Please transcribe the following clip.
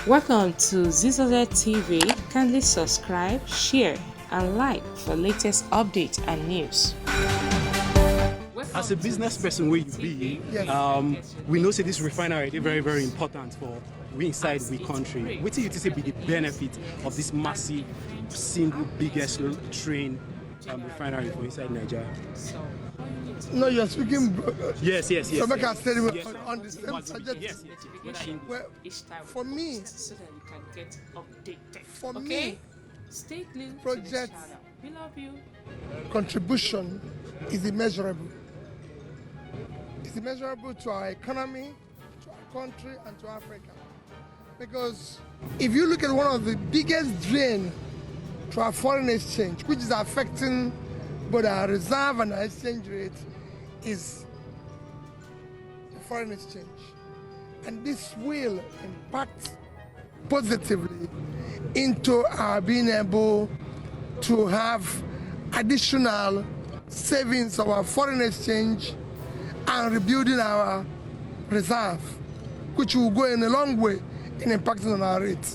Welcome to Zisodel TV. Kindly subscribe, share, and like for latest updates and news. As a business person, where you be, we know say this refinery is very, very important for we inside the country. What do you say be the benefit of this massive, single biggest train refinery for inside Nigeria? No, you're speaking. Yes. So make a statement Yes. on the same subject. Yes. Well, for me, so that you can get updated. For me, stay glued to project this channel. We love you. contribution is immeasurable. It's immeasurable to our economy, to our country, and to Africa. Because if you look at one of the biggest drain to our foreign exchange, which is affecting both our reserve and our exchange rate, is the foreign exchange. And this will impact positively into our being able to have additional savings of our foreign exchange and rebuilding our reserve, which will go in a long way in impacting on our rates.